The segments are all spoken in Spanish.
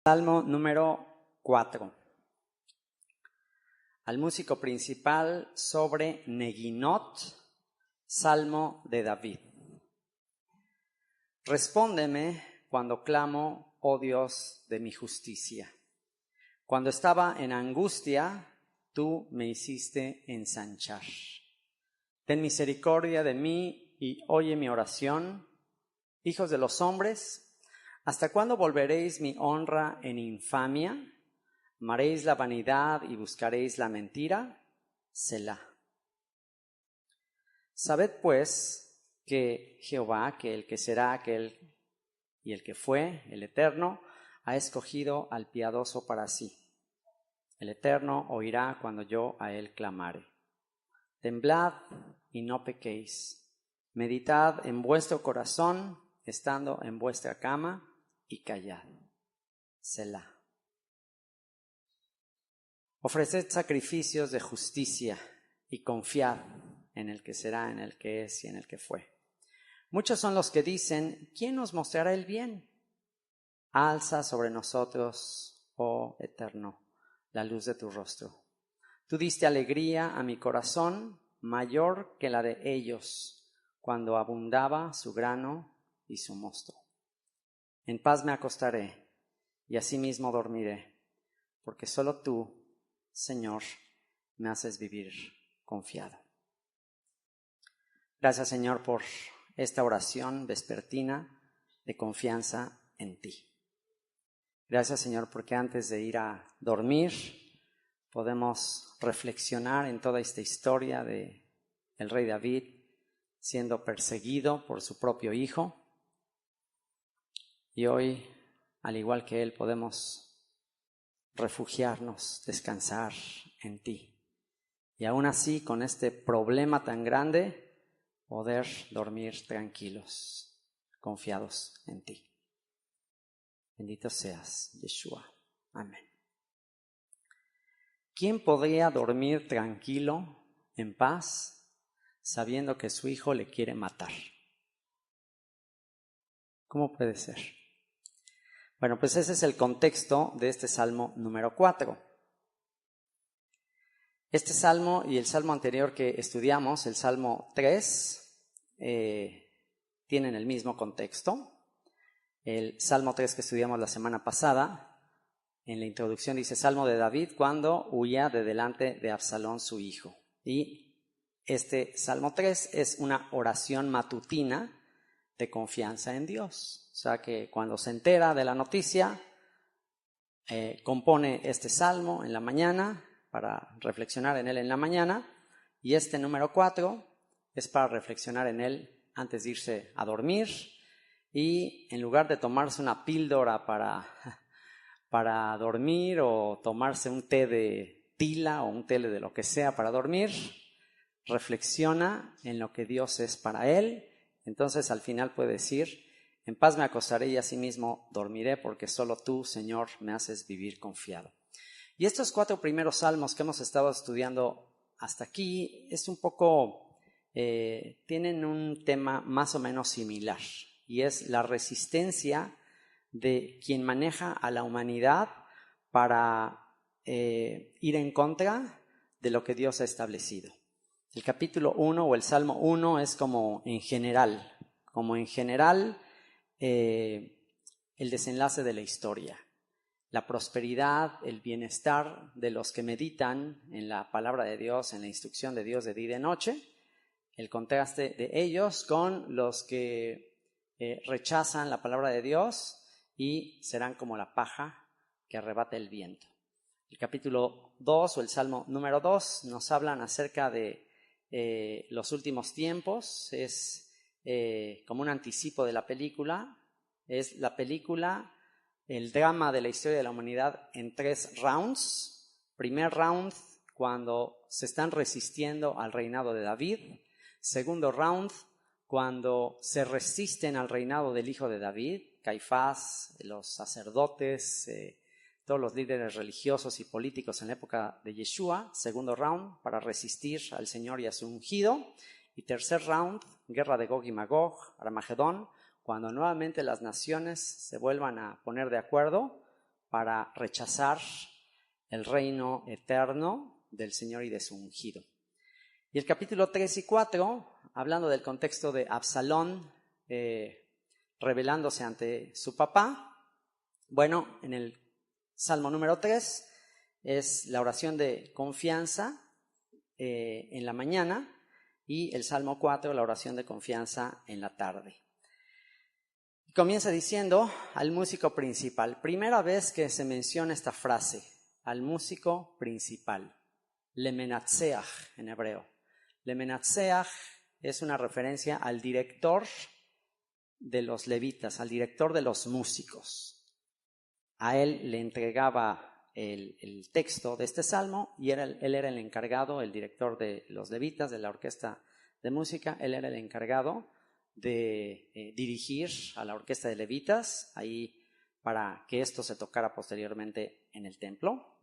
Salmo número 4. Al músico principal sobre Neguinot, Salmo de David. Respóndeme cuando clamo, oh Dios de mi justicia. Cuando estaba en angustia, tú me hiciste ensanchar. Ten misericordia de mí y oye mi oración. Hijos de los hombres, ¿hasta cuándo volveréis mi honra en infamia? ¿Amaréis la vanidad y buscaréis la mentira? Selah. Sabed pues que Jehová, que el que será aquel y el que fue, el Eterno, ha escogido al piadoso para sí. El Eterno oirá cuando yo a él clamare. Temblad y no pequéis. Meditad en vuestro corazón, estando en vuestra cama, y callad. Selah. Ofreced sacrificios de justicia y confiad en el que será, en el que es y en el que fue. Muchos son los que dicen, ¿quién nos mostrará el bien? Alza sobre nosotros, oh Eterno, la luz de tu rostro. Tú diste alegría a mi corazón, mayor que la de ellos, cuando abundaba su grano y su mosto. En paz me acostaré y asimismo dormiré, porque solo tú, Señor, me haces vivir confiado. Gracias, Señor, por esta oración vespertina de confianza en ti. Gracias, Señor, porque antes de ir a dormir podemos reflexionar en toda esta historia de el rey David siendo perseguido por su propio hijo. Y hoy, al igual que él, podemos refugiarnos, descansar en ti. Y aún así, con este problema tan grande, poder dormir tranquilos, confiados en ti. Bendito seas, Yeshua. Amén. ¿Quién podría dormir tranquilo, en paz, sabiendo que su hijo le quiere matar? ¿Cómo puede ser? Bueno, pues ese es el contexto de este Salmo número 4. Este Salmo y el Salmo anterior que estudiamos, el Salmo 3, tienen el mismo contexto. El Salmo 3 que estudiamos la semana pasada, en la introducción dice Salmo de David cuando huía de delante de Absalón su hijo. Y este Salmo 3 es una oración matutina de confianza en Dios. O sea que cuando se entera de la noticia, compone este salmo en la mañana para reflexionar en él en la mañana, y este número 4 es para reflexionar en él antes de irse a dormir, y en lugar de tomarse una píldora para dormir o tomarse un té de tila o un té de lo que sea para dormir, reflexiona en lo que Dios es para él. Entonces al final puede decir, en paz me acostaré y asimismo dormiré, porque solo tú, Señor, me haces vivir confiado. Y estos 4 primeros salmos que hemos estado estudiando hasta aquí es un poco, tienen un tema más o menos similar, y es la resistencia de quien maneja a la humanidad para ir en contra de lo que Dios ha establecido. El capítulo 1 o el Salmo 1 es como en general el desenlace de la historia, la prosperidad, el bienestar de los que meditan en la palabra de Dios, en la instrucción de Dios de día y de noche, el contraste de ellos con los que rechazan la palabra de Dios y serán como la paja que arrebata el viento. El capítulo 2 o el Salmo número 2 nos hablan acerca de los últimos tiempos. Es como un anticipo de la película. Es la película, el drama de la historia de la humanidad en 3 rounds. Primer round, cuando se están resistiendo al reinado de David. Segundo round, cuando se resisten al reinado del hijo de David, Caifás, los sacerdotes, todos los líderes religiosos y políticos en la época de Yeshua. Segundo round, para resistir al Señor y a su ungido. Y tercer round, guerra de Gog y Magog, Armagedón, cuando nuevamente las naciones se vuelvan a poner de acuerdo para rechazar el reino eterno del Señor y de su ungido. Y el capítulo 3 y 4, hablando del contexto de Absalón rebelándose ante su papá, bueno, en el Salmo número 3 es la oración de confianza en la mañana y el Salmo 4, la oración de confianza en la tarde. Comienza diciendo al músico principal, primera vez que se menciona esta frase, al músico principal, Lemenatseach en hebreo. Lemenatseach es una referencia al director de los levitas, al director de los músicos. A él le entregaba el texto de este salmo y él era el encargado, el director de los levitas, de la orquesta de música, él era el encargado de dirigir a la orquesta de levitas ahí para que esto se tocara posteriormente en el templo.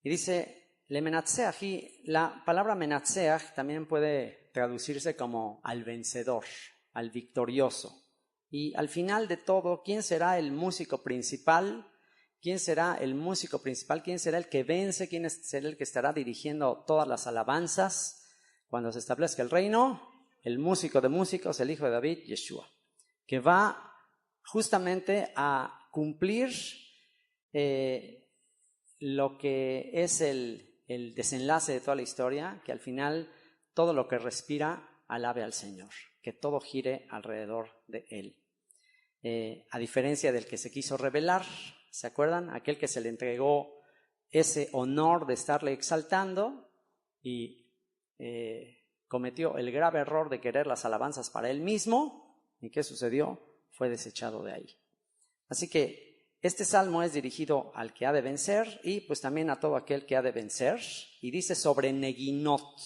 Y dice, le menatseach, y la palabra menatseach también puede traducirse como al vencedor, al victorioso. Y al final de todo, ¿quién será el músico principal? ¿Quién será el músico principal? ¿Quién será el que vence? ¿Quién será el que estará dirigiendo todas las alabanzas cuando se establezca el reino? El músico de músicos, el hijo de David, Yeshua, que va justamente a cumplir lo que es el desenlace de toda la historia, que al final todo lo que respira alabe al Señor, que todo gire alrededor de Él. A diferencia del que se quiso rebelar, ¿se acuerdan? Aquel que se le entregó ese honor de estarle exaltando y cometió el grave error de querer las alabanzas para él mismo. ¿Y qué sucedió? Fue desechado de ahí. Así que este salmo es dirigido al que ha de vencer y pues también a todo aquel que ha de vencer. Y dice sobre neginot.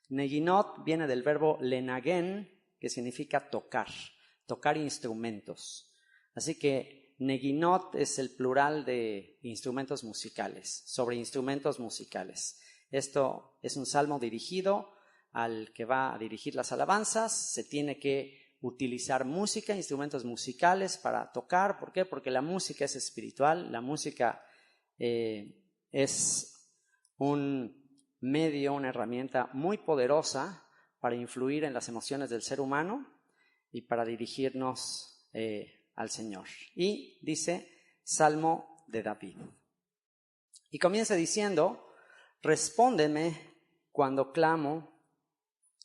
Neginot viene del verbo lenagen, que significa tocar instrumentos. Así que neginot es el plural de instrumentos musicales, sobre instrumentos musicales. Esto es un salmo dirigido al que va a dirigir las alabanzas. Se tiene que utilizar música, instrumentos musicales para tocar. ¿Por qué? Porque la música es espiritual, la música es un medio, una herramienta muy poderosa para influir en las emociones del ser humano y para dirigirnos al Señor. Y dice Salmo de David. Y comienza diciendo, respóndeme cuando clamo,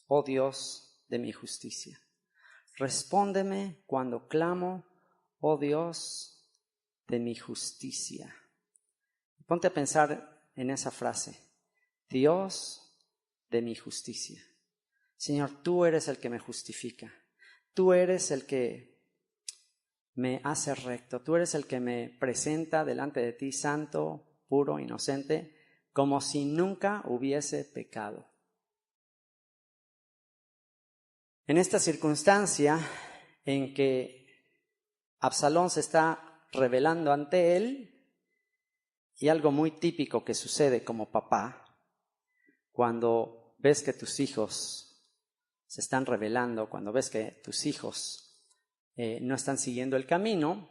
oh Dios de mi justicia. Respóndeme cuando clamo, oh Dios de mi justicia. Ponte a pensar en esa frase. Dios de mi justicia. Señor, tú eres el que me justifica. Tú eres el que me hace recto. Tú eres el que me presenta delante de ti santo, puro, inocente, como si nunca hubiese pecado. En esta circunstancia en que Absalón se está rebelando ante él, y algo muy típico que sucede como papá, cuando ves que tus hijos se están rebelando, cuando ves que tus hijos no están siguiendo el camino,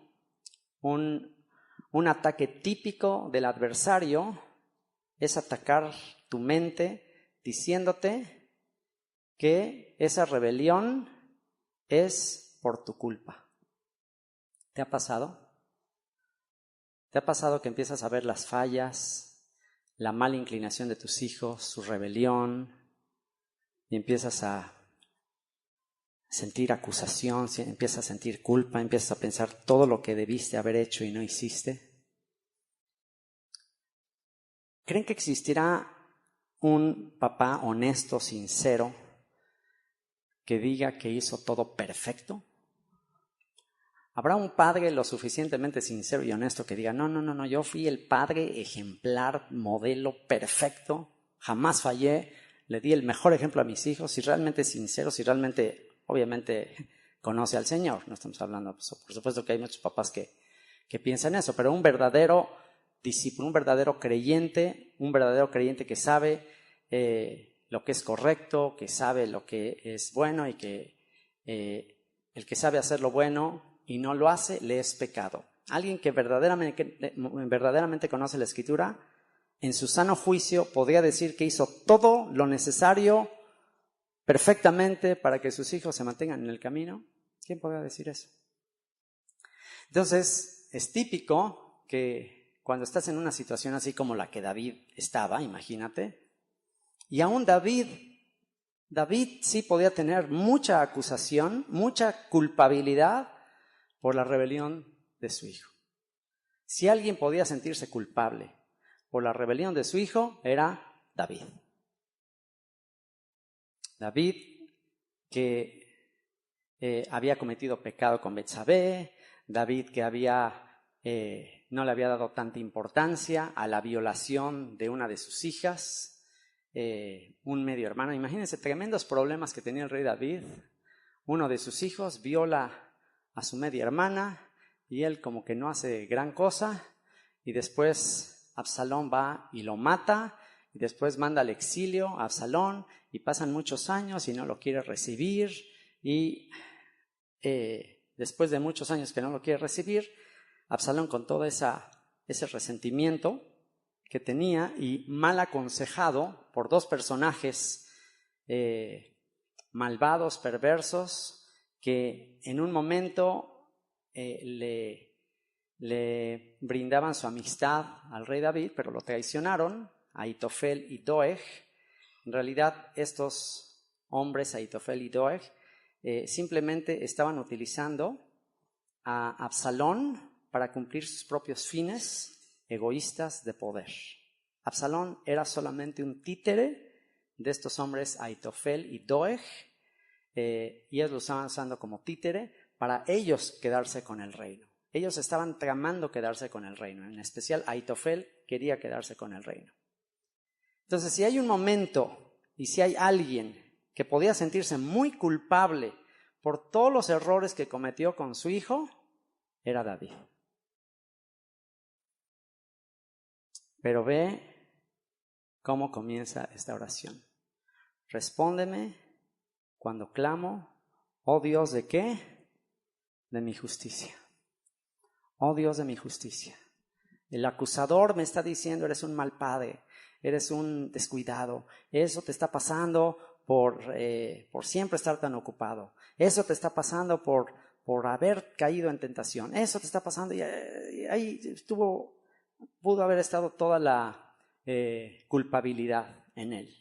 un ataque típico del adversario es atacar tu mente diciéndote que esa rebelión es por tu culpa. ¿Te ha pasado? ¿Te ha pasado que empiezas a ver las fallas, la mala inclinación de tus hijos, su rebelión, y empiezas a sentir acusación, empiezas a sentir culpa, empiezas a pensar todo lo que debiste haber hecho y no hiciste? ¿Creen que existirá un papá honesto, sincero, que diga que hizo todo perfecto? ¿Habrá un padre lo suficientemente sincero y honesto que diga, no, yo fui el padre ejemplar, modelo, perfecto, jamás fallé, le di el mejor ejemplo a mis hijos? Si realmente es sincero, si realmente, obviamente, conoce al Señor. No estamos hablando, pues, por supuesto que hay muchos papás que piensan eso, pero un verdadero discípulo, un verdadero creyente que sabe lo que es correcto, que sabe lo que es bueno y que el que sabe hacer lo bueno y no lo hace, le es pecado. alguien que verdaderamente conoce la Escritura, en su sano juicio podría decir que hizo todo lo necesario perfectamente para que sus hijos se mantengan en el camino. ¿Quién podría decir eso? Entonces, es típico que cuando estás en una situación así como la que David estaba, imagínate, y aún David sí podía tener mucha acusación, mucha culpabilidad por la rebelión de su hijo. Si alguien podía sentirse culpable por la rebelión de su hijo, era David. David, que había cometido pecado con Betsabé, David que no le había dado tanta importancia a la violación de una de sus hijas, un medio hermano. Imagínense tremendos problemas que tenía el rey David. Uno de sus hijos viola a su media hermana y él como que no hace gran cosa, y después Absalón va y lo mata, y después manda al exilio a Absalón, y pasan muchos años y no lo quiere recibir, y después de muchos años que no lo quiere recibir, Absalón, con todo ese resentimiento que tenía y mal aconsejado por dos personajes malvados, perversos, que en un momento le brindaban su amistad al rey David, pero lo traicionaron, Ahitofel y Doeg. En realidad, estos hombres, Ahitofel y Doeg, simplemente estaban utilizando a Absalón para cumplir sus propios fines egoístas de poder. Absalón era solamente un títere de estos hombres Ahitofel y Doeg, y ellos lo estaban usando como títere para ellos quedarse con el reino. Ellos estaban tramando quedarse con el reino, en especial Ahitofel quería quedarse con el reino. Entonces, si hay un momento y si hay alguien que podía sentirse muy culpable por todos los errores que cometió con su hijo, era David. Pero ve cómo comienza esta oración. Respóndeme cuando clamo, oh Dios, ¿de qué? De mi justicia. Oh Dios de mi justicia. El acusador me está diciendo, eres un mal padre, eres un descuidado, eso te está pasando por siempre estar tan ocupado, eso te está pasando por haber caído en tentación, eso te está pasando, y ahí pudo haber estado toda la culpabilidad en él.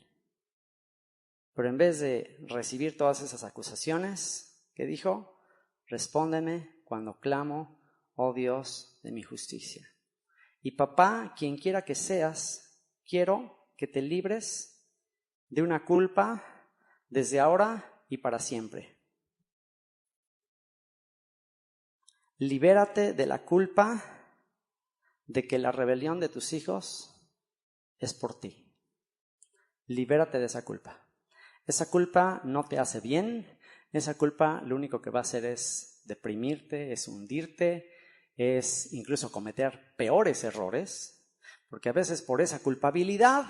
Pero en vez de recibir todas esas acusaciones, ¿qué dijo? Respóndeme cuando clamo, oh Dios de mi justicia. Y papá, quien quiera que seas, quiero que te libres de una culpa desde ahora y para siempre. Libérate de la culpa de que la rebelión de tus hijos es por ti. Libérate de esa culpa. Esa culpa no te hace bien, esa culpa lo único que va a hacer es deprimirte, es hundirte, es incluso cometer peores errores, porque a veces por esa culpabilidad,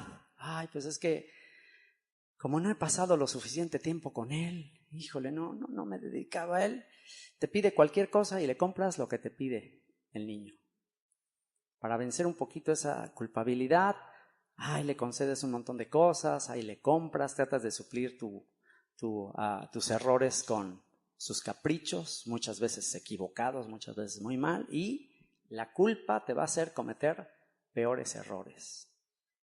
pues es que como no he pasado lo suficiente tiempo con él, híjole, no me dedicaba a él, te pide cualquier cosa y le compras lo que te pide el niño. Para vencer un poquito esa culpabilidad, le concedes un montón de cosas, le compras, tratas de suplir tus errores con sus caprichos, muchas veces equivocados, muchas veces muy mal, y la culpa te va a hacer cometer peores errores.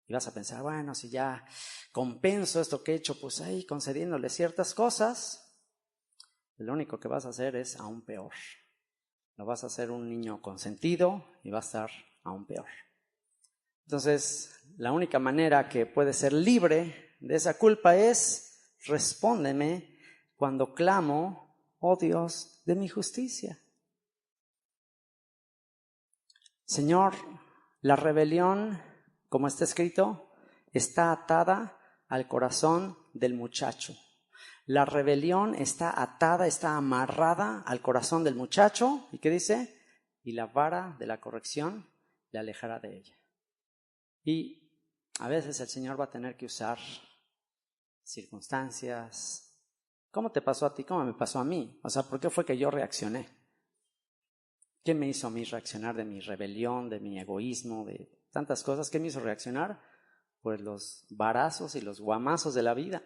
Y vas a pensar, bueno, si ya compenso esto que he hecho, pues ahí concediéndole ciertas cosas, lo único que vas a hacer es aún peor. Lo vas a hacer un niño consentido y va a estar aún peor. Entonces, la única manera que puedes ser libre de esa culpa es: respóndeme cuando clamo, oh Dios de mi justicia. Señor, la rebelión, como está escrito, está atada al corazón del muchacho. La rebelión está atada, está amarrada al corazón del muchacho. ¿Y qué dice? Y la vara de la corrección le alejará de ella. Y a veces el Señor va a tener que usar circunstancias. ¿Cómo te pasó a ti? ¿Cómo me pasó a mí? O sea, ¿por qué fue que yo reaccioné? ¿Qué me hizo a mí reaccionar de mi rebelión, de mi egoísmo, de tantas cosas? ¿Qué me hizo reaccionar? Pues los varazos y los guamazos de la vida.